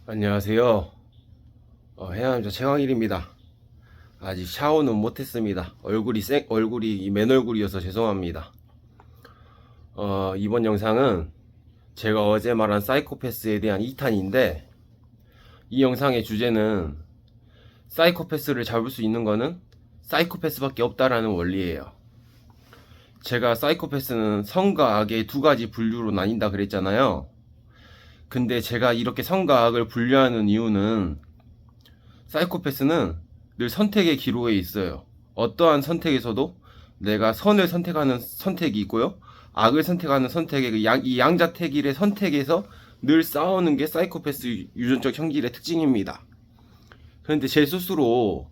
안녕하세요. 해남자 최광일입니다. 아직 샤워는 못했습니다. 얼굴이 맨 얼굴이어서 죄송합니다. 이번 영상은 제가 어제 말한 사이코패스에 대한 2탄인데, 이 영상의 주제는 사이코패스를 잡을 수 있는 거는 사이코패스밖에 없다라는 원리예요. 제가 사이코패스는 성과 악의 두 가지 분류로 나뉜다 그랬잖아요. 근데 제가 이렇게 성과 악을 분류하는 이유는, 사이코패스는 늘 선택의 기로에 있어요. 어떠한 선택에서도 내가 선을 선택하는 선택이 있고요, 악을 선택하는 선택의 이 양자택일의 선택에서 늘 싸우는 게 사이코패스 유전적 형질의 특징입니다. 그런데 제 스스로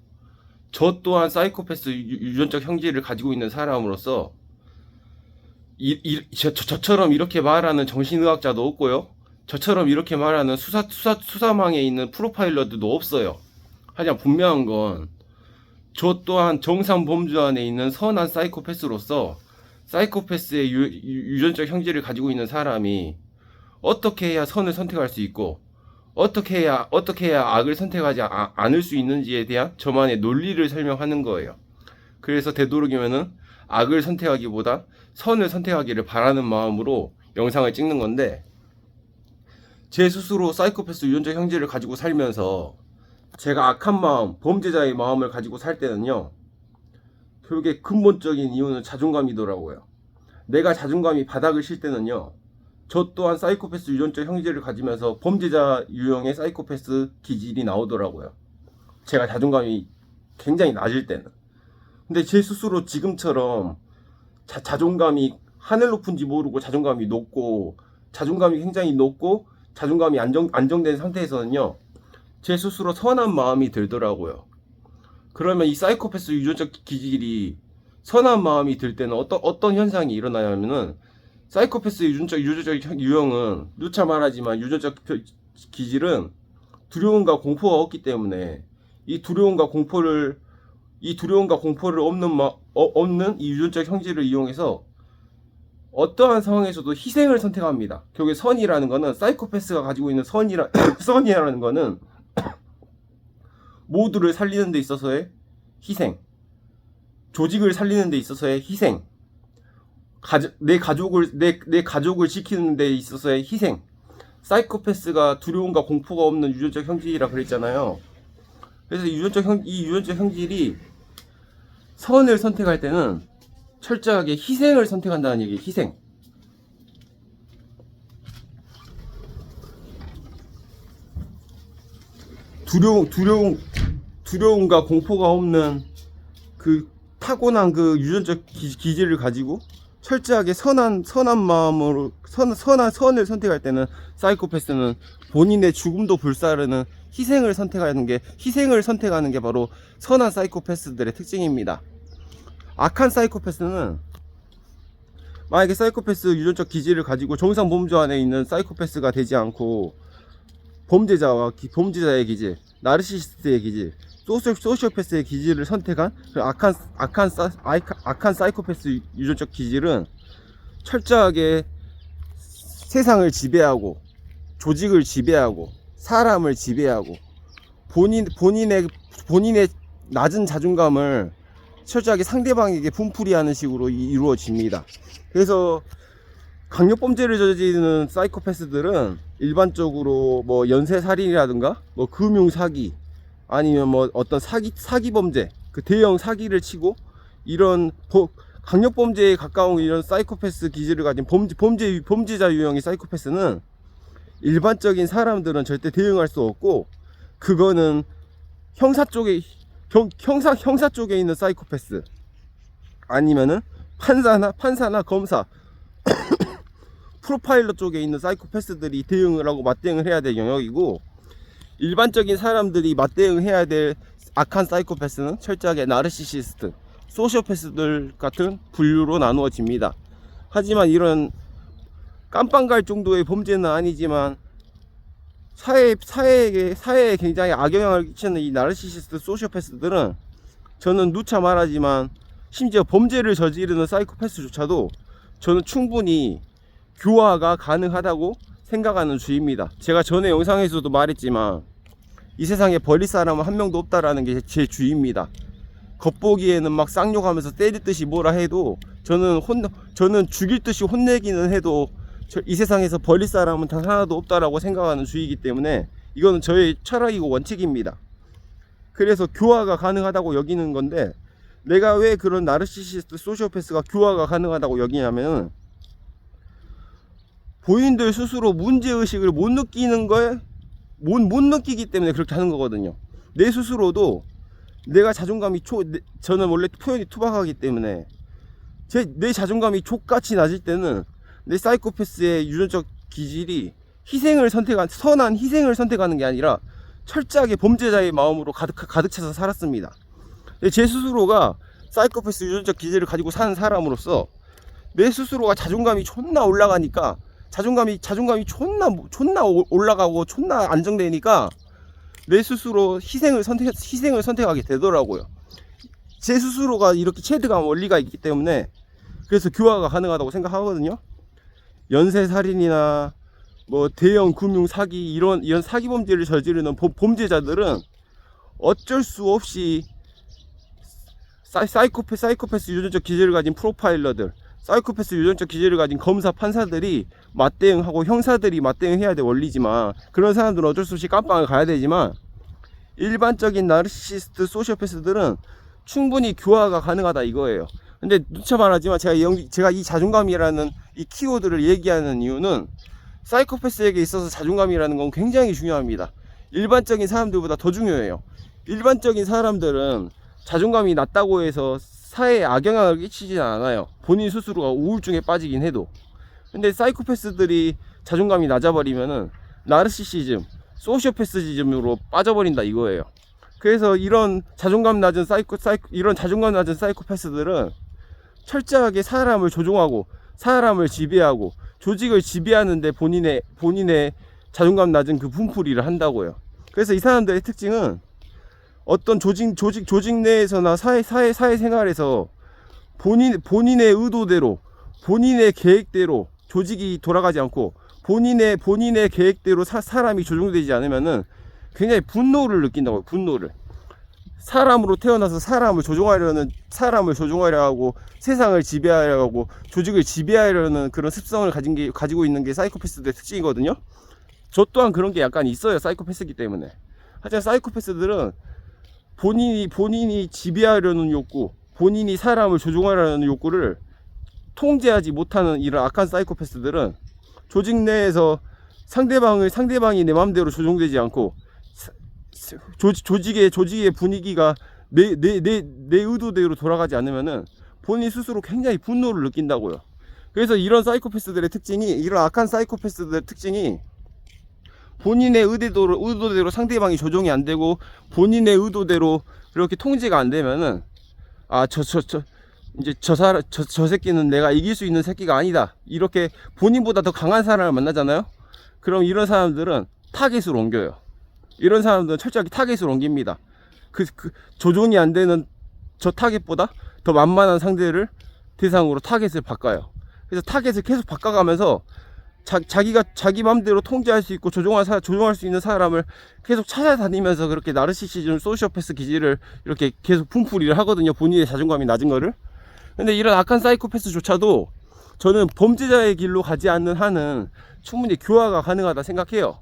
저 또한 사이코패스 유전적 형질을 가지고 있는 사람으로서 저처럼 이렇게 말하는 정신의학자도 없고요, 저처럼 이렇게 말하는 수사망에 있는 프로파일러들도 없어요. 하지만 분명한 건, 저 또한 정상 범주 안에 있는 선한 사이코패스로서 사이코패스의 유전적 형질을 가지고 있는 사람이 어떻게 해야 선을 선택할 수 있고, 어떻게 해야 악을 선택하지 않을 수 있는지에 대한 저만의 논리를 설명하는 거예요. 그래서 되도록이면은 악을 선택하기보다 선을 선택하기를 바라는 마음으로 영상을 찍는 건데, 제 스스로 사이코패스 유전적 형질을 가지고 살면서 제가 악한 마음, 범죄자의 마음을 가지고 살 때는요, 결국에 근본적인 이유는 자존감이더라고요. 내가 자존감이 바닥을 칠 때는요, 저 또한 사이코패스 유전적 형질을 가지면서 범죄자 유형의 사이코패스 기질이 나오더라고요. 제가 자존감이 굉장히 낮을 때는. 근데 제 스스로 지금처럼 자존감이 하늘 높은지 모르고 자존감이 굉장히 높고 자존감이 안정된 상태에서는요, 제 스스로 선한 마음이 들더라고요. 그러면 이 사이코패스 유전적 기질이 선한 마음이 들 때는 어떤 현상이 일어나냐면은, 사이코패스 유전적 유형은 누차 말하지만 유전적 기질은 두려움과 공포가 없기 때문에, 이 두려움과 공포를 없는 이 유전적 형질을 이용해서 어떠한 상황에서도 희생을 선택합니다. 결국에 선이라는 거는, 사이코패스가 가지고 있는 선이라는 거는 모두를 살리는 데 있어서의 희생, 조직을 살리는 데 있어서의 희생, 내 가족을 지키는 데 있어서의 희생. 사이코패스가 두려움과 공포가 없는 유전적 형질이라 그랬잖아요. 그래서 이 유전적 형질이 선을 선택할 때는 철저하게 희생을 선택한다는 얘기예요. 희생. 두려움과 공포가 없는 그 타고난 그 유전적 기질을 가지고 철저하게 선한 마음으로 선을 선택할 때는, 사이코패스는 본인의 죽음도 불사르는 희생을 선택하는 게 바로 선한 사이코패스들의 특징입니다. 악한 사이코패스는, 만약에 사이코패스 유전적 기질을 가지고 정상 범주 안에 있는 사이코패스가 되지 않고 범죄자의 기질, 나르시시스트의 기질, 소시오패스의 기질을 선택한 그 악한 사이코패스 유전적 기질은 철저하게 세상을 지배하고, 조직을 지배하고, 사람을 지배하고, 본인의 낮은 자존감을 철저하게 상대방에게 분풀이하는 식으로 이루어집니다. 그래서 강력범죄를 저지르는 사이코패스들은 일반적으로 뭐 연쇄살인이라든가 뭐 금융사기, 아니면 뭐 어떤 사기범죄, 그 대형 사기를 치고, 이런 강력범죄에 가까운 이런 사이코패스 기질을 가진 범죄자 유형의 사이코패스는 일반적인 사람들은 절대 대응할 수 없고, 그거는 형사 쪽에 있는 사이코패스, 아니면은 판사나 검사, 프로파일러 쪽에 있는 사이코패스들이 대응을 하고 맞대응을 해야 될 영역이고, 일반적인 사람들이 맞대응해야 될 악한 사이코패스는 철저하게 나르시시스트, 소시오패스들 같은 분류로 나누어집니다. 하지만 이런 깜빵 갈 정도의 범죄는 아니지만 사회에 굉장히 악영향을 끼치는 이 나르시시스트, 소시오패스들은, 저는 누차 말하지만 심지어 범죄를 저지르는 사이코패스조차도 저는 충분히 교화가 가능하다고 생각하는 주의입니다. 제가 전에 영상에서도 말했지만 이 세상에 버릴 사람은 한 명도 없다라는 게 제 주의입니다. 겉보기에는 막 쌍욕하면서 때리듯이 뭐라 해도 저는 죽일 듯이 혼내기는 해도 이 세상에서 버릴 사람은 단 하나도 없다라고 생각하는 주의이기 때문에 이거는 저의 철학이고 원칙입니다. 그래서 교화가 가능하다고 여기는 건데, 내가 왜 그런 나르시시스트 소시오패스가 교화가 가능하다고 여기냐면, 본인들 스스로 문제의식을 못 느끼는 거에 못 느끼기 때문에 그렇게 하는 거거든요. 내 스스로도 내가 자존감이 저는 원래 표현이 투박하기 때문에 내 자존감이 족같이 낮을 때는 내 사이코패스의 유전적 기질이 선한 희생을 선택하는 게 아니라 철저하게 범죄자의 마음으로 가득 차서 살았습니다. 제 스스로가 사이코패스 유전적 기질을 가지고 사는 사람으로서 내 스스로가 자존감이 존나 올라가니까 자존감이 존나 올라가고 존나 안정되니까 내 스스로 희생을 선택하게 되더라고요. 제 스스로가 이렇게 체득한 원리가 있기 때문에 그래서 교화가 가능하다고 생각하거든요. 연쇄살인이나 뭐 대형 금융 사기 이런 사기 범죄를 저지르는 범죄자들은 어쩔 수 없이 사이코패스 유전적 기질을 가진 프로파일러들, 사이코패스 유전적 기질을 가진 검사 판사들이 맞대응하고 형사들이 맞대응해야 될 원리지만, 그런 사람들은 어쩔 수 없이 깜빵을 가야 되지만, 일반적인 나르시시스트 소시오패스들은 충분히 교화가 가능하다 이거예요. 근데 누차 말하지만 제가 이 자존감이라는 이 키워드를 얘기하는 이유는 사이코패스에게 있어서 자존감이라는 건 굉장히 중요합니다. 일반적인 사람들보다 더 중요해요. 일반적인 사람들은 자존감이 낮다고 해서 사회에 악영향을 끼치지 않아요. 본인 스스로가 우울증에 빠지긴 해도. 근데 사이코패스들이 자존감이 낮아버리면은 나르시시즘, 소시오패스즘으로 빠져버린다 이거예요. 그래서 이런 자존감 낮은 사이코패스들은 철저하게 사람을 조종하고 사람을 지배하고 조직을 지배하는데 본인의 자존감 낮은 그 분풀이를 한다고요. 그래서 이 사람들의 특징은 어떤 조직 내에서나 사회생활에서 본인의 의도대로, 본인의 계획대로 조직이 돌아가지 않고 본인의 계획대로 사람이 조종되지 않으면은 굉장히 분노를 느낀다고요. 분노를. 사람으로 태어나서 사람을 조종하려 하고 세상을 지배하려 하고 조직을 지배하려는 그런 습성을 가지고 있는 게 사이코패스들의 특징이거든요. 저 또한 그런 게 약간 있어요. 사이코패스이기 때문에. 하지만 사이코패스들은 본인이 지배하려는 욕구, 본인이 사람을 조종하려는 욕구를 통제하지 못하는 이런 악한 사이코패스들은 조직 내에서 상대방이 내 마음대로 조종되지 않고 조직의 분위기가 내 의도대로 돌아가지 않으면은 본인 스스로 굉장히 분노를 느낀다고요. 그래서 이런 악한 사이코패스들의 특징이 본인의 의도대로 상대방이 조종이 안 되고 본인의 의도대로 이렇게 통제가 안 되면은 이제 저 새끼는 내가 이길 수 있는 새끼가 아니다. 이렇게 본인보다 더 강한 사람을 만나잖아요. 그럼 이런 사람들은 타겟으로 옮겨요. 이런 사람들은 철저하게 타겟으로 옮깁니다. 조종이 안 되는 저 타겟보다 더 만만한 상대를 대상으로 타겟을 바꿔요. 그래서 타겟을 계속 바꿔가면서 자기 맘대로 통제할 수 있고 조종할 수 있는 사람을 계속 찾아다니면서 그렇게 나르시시즘, 소시오패스 기질을 이렇게 계속 분풀이를 하거든요. 본인의 자존감이 낮은 거를. 근데 이런 악한 사이코패스조차도 저는 범죄자의 길로 가지 않는 한은 충분히 교화가 가능하다 생각해요.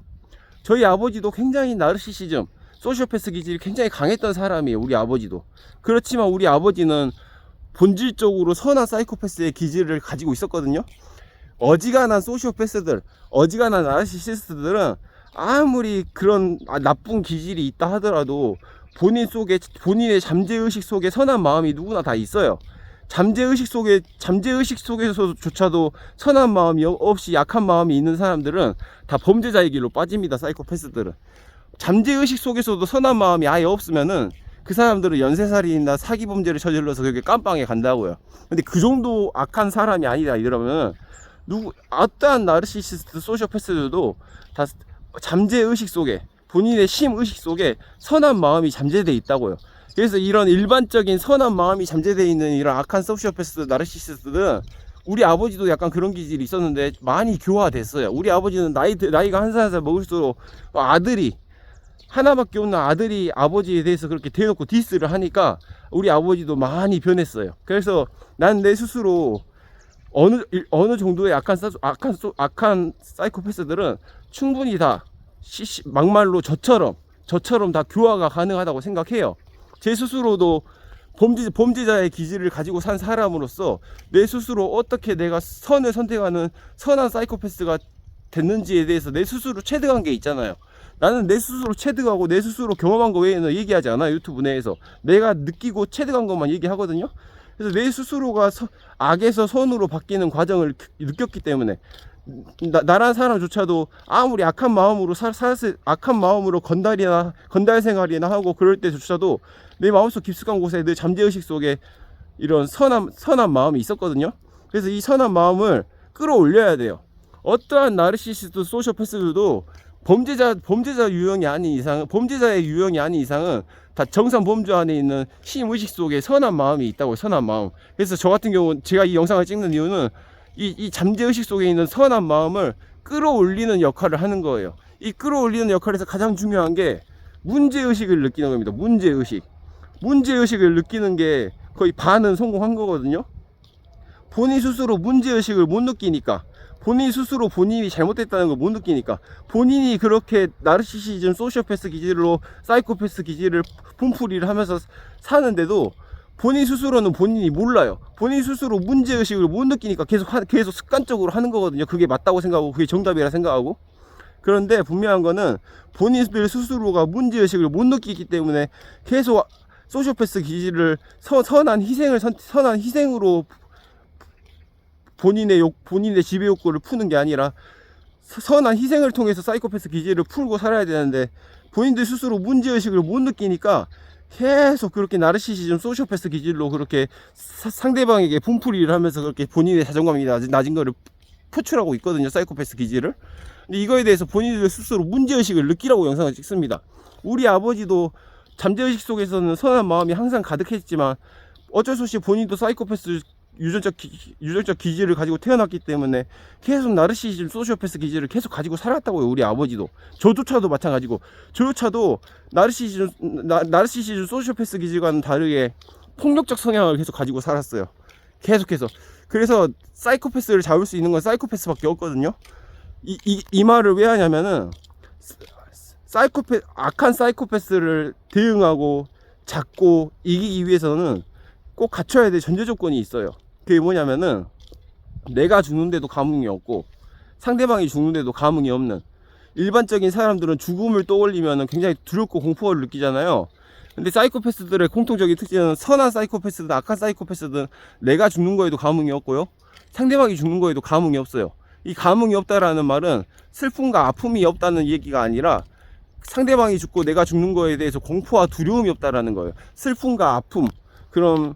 저희 아버지도 굉장히 나르시시즘, 소시오패스 기질이 굉장히 강했던 사람이에요. 우리 아버지도. 그렇지만 우리 아버지는 본질적으로 선한 사이코패스의 기질을 가지고 있었거든요. 어지간한 소시오패스들, 어지간한 나르시시스트들은 아무리 그런 나쁜 기질이 있다 하더라도 본인의 잠재의식 속에 선한 마음이 누구나 다 있어요. 잠재의식 속에서조차도 선한 마음이 없이 약한 마음이 있는 사람들은 다 범죄자의 길로 빠집니다. 사이코패스들은. 잠재의식 속에서도 선한 마음이 아예 없으면은 그 사람들은 연쇄살인이나 사기 범죄를 저질러서 그렇게 깜빵에 간다고요. 근데 그 정도 악한 사람이 아니다 이러면은 어떠한 나르시시스트 소시오패스들도 다 잠재의식 속에, 본인의 심의식 속에 선한 마음이 잠재되어 있다고요. 그래서 이런 일반적인 선한 마음이 잠재되어 있는 이런 악한 소시오패스 나르시시스트들은 우리 아버지도 약간 그런 기질이 있었는데 많이 교화됐어요. 우리 아버지는 나이가 한 살 한 살 먹을수록 아들이 하나밖에 없는 아들이 아버지에 대해서 그렇게 대놓고 디스를 하니까 우리 아버지도 많이 변했어요. 그래서 난 내 스스로 어느 정도의 악한 사이코패스들은 충분히 다 막말로 저처럼 다 교화가 가능하다고 생각해요. 제 스스로도 범죄자의 기질을 가지고 산 사람으로서 내 스스로 어떻게 내가 선을 선택하는 선한 사이코패스가 됐는지에 대해서 내 스스로 체득한 게 있잖아요. 나는 내 스스로 체득하고 내 스스로 경험한 거 외에는 얘기하지 않아요. 유튜브 내에서 내가 느끼고 체득한 것만 얘기하거든요. 그래서 내 스스로가 악에서 선으로 바뀌는 과정을 느꼈기 때문에 나란 사람조차도 아무리 악한 마음으로 악한 마음으로 건달 생활이나 하고 그럴 때조차도 내 마음속 깊숙한 곳에 내 잠재의식 속에 이런 선한 마음이 있었거든요. 그래서 이 선한 마음을 끌어올려야 돼요. 어떠한 나르시시스트 소시오패스들도 범죄자의 유형이 아닌 이상은 다 정상 범죄 안에 있는 심의식 속에 선한 마음이 있다고요. 선한 마음. 그래서 저 같은 경우는 제가 이 영상을 찍는 이유는 이 잠재의식 속에 있는 선한 마음을 끌어올리는 역할을 하는 거예요. 이 끌어올리는 역할에서 가장 중요한 게 문제의식을 느끼는 겁니다. 문제의식을 느끼는 게 거의 반은 성공한 거거든요. 본인 스스로 문제의식을 못 느끼니까, 본인 스스로 본인이 잘못됐다는 걸 못 느끼니까, 본인이 그렇게 나르시시즘, 소시오패스 기질로 사이코패스 기질을 분풀이를 하면서 사는데도 본인 스스로는 본인이 몰라요. 본인 스스로 문제의식을 못 느끼니까 계속 습관적으로 하는 거거든요. 그게 맞다고 생각하고 그게 정답이라 생각하고. 그런데 분명한 거는 본인들 스스로가 문제의식을 못 느끼기 때문에 계속 소시오패스 기질을 선한 희생으로 본인의 지배 욕구를 푸는 게 아니라 선한 희생을 통해서 사이코패스 기질을 풀고 살아야 되는데 본인들 스스로 문제의식을 못 느끼니까 계속 그렇게 나르시시즘 소시오패스 기질로 그렇게 상대방에게 분풀이를 하면서 그렇게 본인의 자존감이 낮은 거를 표출하고 있거든요. 사이코패스 기질을. 근데 이거에 대해서 본인들 스스로 문제의식을 느끼라고 영상을 찍습니다. 우리 아버지도 잠재의식 속에서는 선한 마음이 항상 가득했지만 어쩔 수 없이 본인도 사이코패스 유전적 기질을 가지고 태어났기 때문에 계속 나르시시즘 소시오패스 기질을 계속 가지고 살았다고요. 우리 아버지도. 저조차도 마찬가지고, 저조차도 나르시시즘 소시오패스 기질과는 다르게 폭력적 성향을 계속 가지고 살았어요. 계속해서. 그래서 사이코패스를 잡을 수 있는 건 사이코패스밖에 없거든요. 이 말을 왜 하냐면은 악한 사이코패스를 대응하고 잡고 이기기 위해서는 꼭 갖춰야 될 전제 조건이 있어요. 그게 뭐냐면은 내가 죽는데도 감흥이 없고 상대방이 죽는데도 감흥이 없는, 일반적인 사람들은 죽음을 떠올리면 굉장히 두렵고 공포를 느끼잖아요. 근데 사이코패스들의 공통적인 특징은 선한 사이코패스든 악한 사이코패스든 내가 죽는 거에도 감흥이 없고요, 상대방이 죽는 거에도 감흥이 없어요. 이 감흥이 없다라는 말은 슬픔과 아픔이 없다는 얘기가 아니라 상대방이 죽고 내가 죽는 거에 대해서 공포와 두려움이 없다라는 거예요. 슬픔과 아픔, 그런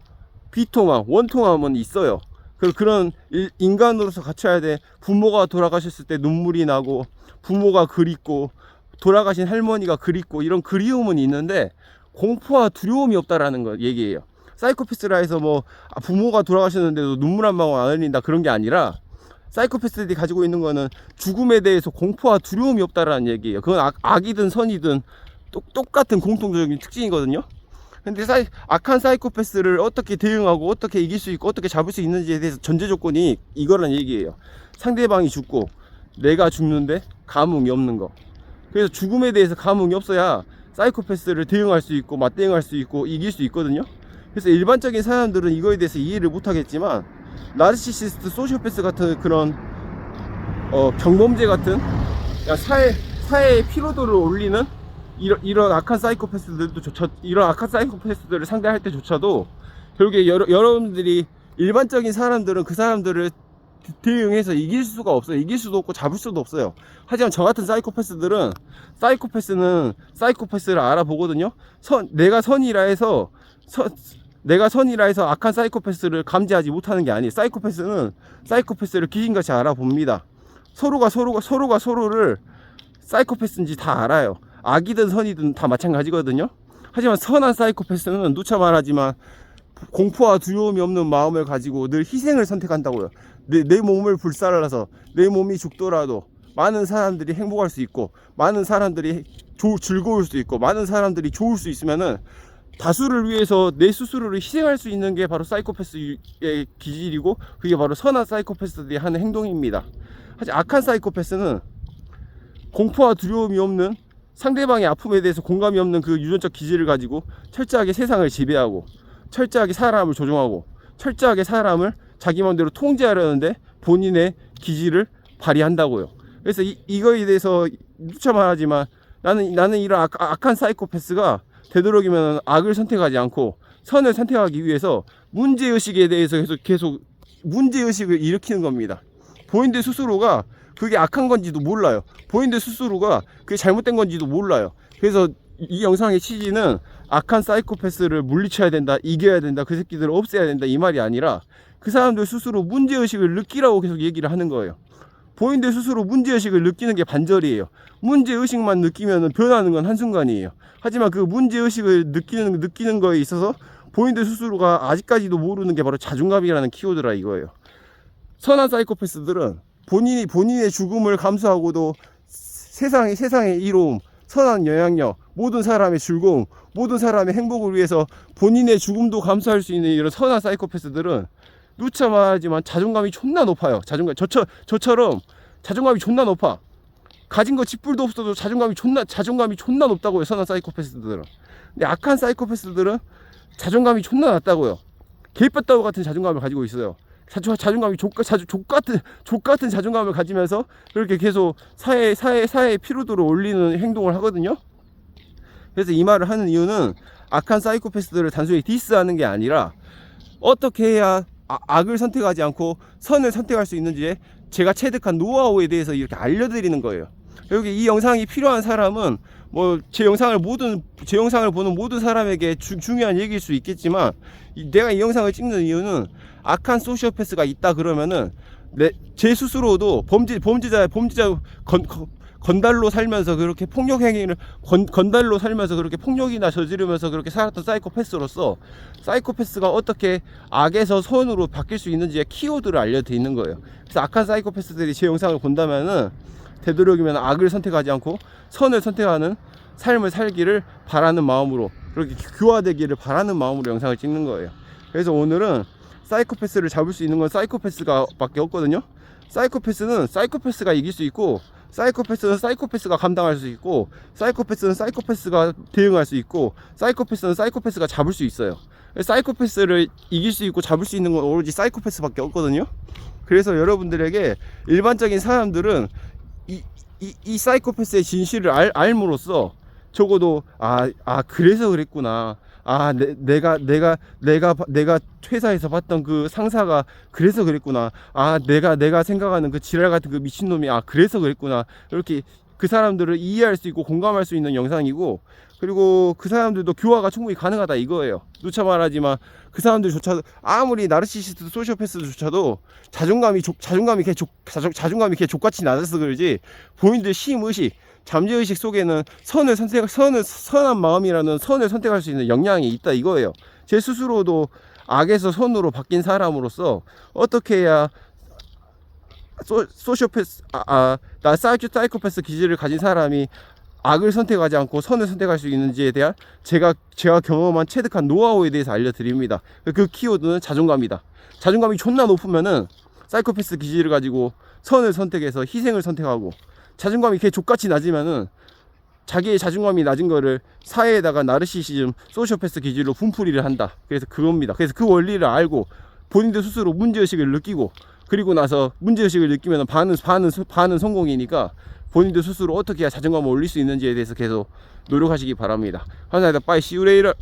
비통함, 원통함은 있어요. 그런 인간으로서 갖춰야 돼. 부모가 돌아가셨을 때 눈물이 나고, 부모가 그립고, 돌아가신 할머니가 그립고, 이런 그리움은 있는데 공포와 두려움이 없다라는 거 얘기예요. 사이코패스라 해서 뭐 부모가 돌아가셨는데도 눈물 한 방울 안 흘린다 그런 게 아니라, 사이코패스들이 가지고 있는 거는 죽음에 대해서 공포와 두려움이 없다라는 얘기예요. 그건 악이든 선이든 똑같은 공통적인 특징이거든요. 근데 악한 사이코패스를 어떻게 대응하고 어떻게 이길 수 있고 어떻게 잡을 수 있는지에 대해서 전제 조건이 이거란 얘기예요. 상대방이 죽고 내가 죽는데 감흥이 없는 거. 그래서 죽음에 대해서 감흥이 없어야 사이코패스를 대응할 수 있고 맞대응할 수 있고 이길 수 있거든요. 그래서 일반적인 사람들은 이거에 대해서 이해를 못 하겠지만, 나르시시스트 소시오패스 같은 그런 경범죄 같은 사회의 피로도를 올리는 이런 악한 사이코패스들을 상대할 때조차도 결국에 여러분들이 일반적인 사람들은 그 사람들을 대응해서 이길 수가 없어요. 이길 수도 없고 잡을 수도 없어요. 하지만 저 같은 사이코패스는 사이코패스를 알아보거든요. 내가 선이라 해서 악한 사이코패스를 감지하지 못하는 게 아니에요. 사이코패스를 귀신같이 알아봅니다. 서로가 서로를 사이코패스인지 다 알아요. 악이든 선이든 다 마찬가지거든요. 하지만 선한 사이코패스는 누차 말하지만 공포와 두려움이 없는 마음을 가지고 늘 희생을 선택한다고요. 내 몸을 불살라서 내 몸이 죽더라도 많은 사람들이 행복할 수 있고, 많은 사람들이 즐거울 수 있고, 많은 사람들이 좋을 수 있으면은 다수를 위해서 내 스스로를 희생할 수 있는 게 바로 사이코패스의 기질이고, 그게 바로 선한 사이코패스들이 하는 행동입니다. 하지만 악한 사이코패스는 공포와 두려움이 없는, 상대방의 아픔에 대해서 공감이 없는 그 유전적 기질을 가지고 철저하게 세상을 지배하고, 철저하게 사람을 조종하고, 철저하게 사람을 자기 마음대로 통제하려는데 본인의 기질을 발휘한다고요. 그래서 이거에 대해서 누차 말하지만, 나는 이런 악한 사이코패스가 되도록이면 악을 선택하지 않고 선을 선택하기 위해서 문제의식에 대해서 계속 문제의식을 일으키는 겁니다. 본인들 스스로가 그게 악한 건지도 몰라요. 본인들 스스로가 그게 잘못된 건지도 몰라요. 그래서 이 영상의 취지는 악한 사이코패스를 물리쳐야 된다, 이겨야 된다, 그 새끼들을 없애야 된다, 이 말이 아니라 그 사람들 스스로 문제의식을 느끼라고 계속 얘기를 하는 거예요. 본인들 스스로 문제의식을 느끼는 게 반절이에요. 문제의식만 느끼면 변하는 건 한순간이에요. 하지만 그 문제의식을 느끼는 거에 있어서 본인들 스스로가 아직까지도 모르는 게 바로 자존감이라는 키워드라 이거예요. 선한 사이코패스들은 본인의 죽음을 감수하고도 세상의 이로움, 선한 영향력, 모든 사람의 즐거움, 모든 사람의 행복을 위해서 본인의 죽음도 감수할 수 있는 이런 선한 사이코패스들은 누차 말하지만 자존감이 존나 높아요. 저처럼 자존감이 존나 높아. 가진 거 집불도 없어도 자존감이 존나 높다고요. 선한 사이코패스들은. 근데 악한 사이코패스들은 자존감이 존나 낮다고요. 개뼈다구 같은 자존감을 가지고 있어요. 자존감이 족같은 자존감을 가지면서 그렇게 계속 사회의 피로도를 올리는 행동을 하거든요. 그래서 이 말을 하는 이유는 악한 사이코패스들을 단순히 디스하는 게 아니라 어떻게 해야 악을 선택하지 않고 선을 선택할 수 있는지 제가 체득한 노하우에 대해서 이렇게 알려드리는 거예요. 여기 이 영상이 필요한 사람은 뭐 제 영상을 보는 모든 사람에게 중요한 얘기일 수 있겠지만, 내가 이 영상을 찍는 이유는 악한 소시오패스가 있다 그러면은 제 스스로도 범죄자 건달로 살면서 그렇게 폭력 행위를 건달로 살면서 그렇게 폭력이나 저지르면서 그렇게 살았던 사이코패스로서 사이코패스가 어떻게 악에서 선으로 바뀔 수 있는지의 키워드를 알려드리는 거예요. 그래서 악한 사이코패스들이 제 영상을 본다면은 되도록이면 악을 선택하지 않고 선을 선택하는 삶을 살기를 바라는 마음으로, 그렇게 교화되기를 바라는 마음으로 영상을 찍는 거예요. 그래서 오늘은 사이코패스를 잡을 수 있는 건 사이코패스가 밖에 없거든요. 사이코패스는 사이코패스가 이길 수 있고, 사이코패스는 사이코패스가 감당할 수 있고, 사이코패스는 사이코패스가 대응할 수 있고, 사이코패스는 사이코패스가 잡을 수 있어요. 사이코패스를 이길 수 있고 잡을 수 있는 건 오로지 사이코패스밖에 없거든요. 그래서 여러분들에게 일반적인 사람들은 이 사이코패스의 진실을 알므로써 적어도 그래서 그랬구나, 내가 회사에서 봤던 그 상사가 그래서 그랬구나, 내가 생각하는 그 지랄 같은 그 미친놈이 그래서 그랬구나, 이렇게 그 사람들을 이해할 수 있고 공감할 수 있는 영상이고, 그리고 그 사람들도 교화가 충분히 가능하다 이거예요. 누차 말하지만 그 사람들조차도, 아무리 나르시시스트 소시오패스조차도 자존감이 개 족같이 낮아서 그러지, 본인들 심의식, 잠재의식 속에는 선한 마음이라는 선을 선택할 수 있는 역량이 있다 이거예요. 제 스스로도 악에서 선으로 바뀐 사람으로서 어떻게 해야 사이코패스 기질을 가진 사람이 악을 선택하지 않고 선을 선택할 수 있는지에 대한 제가 경험한 체득한 노하우에 대해서 알려드립니다. 그 키워드는 자존감이다. 자존감이 존나 높으면은 사이코패스 기질을 가지고 선을 선택해서 희생을 선택하고, 자존감이 개 족같이 낮으면은 자기의 자존감이 낮은 거를 사회에다가 나르시시즘 소시오패스 기질로 분풀이를 한다. 그래서 그겁니다. 그래서 그 원리를 알고 본인들 스스로 문제의식을 느끼고, 그리고 나서 문제의식을 느끼면 반은 성공이니까 본인들 스스로 어떻게 해야 자존감을 올릴 수 있는지에 대해서 계속 노력하시기 바랍니다. 감사합니다. Bye. See you later.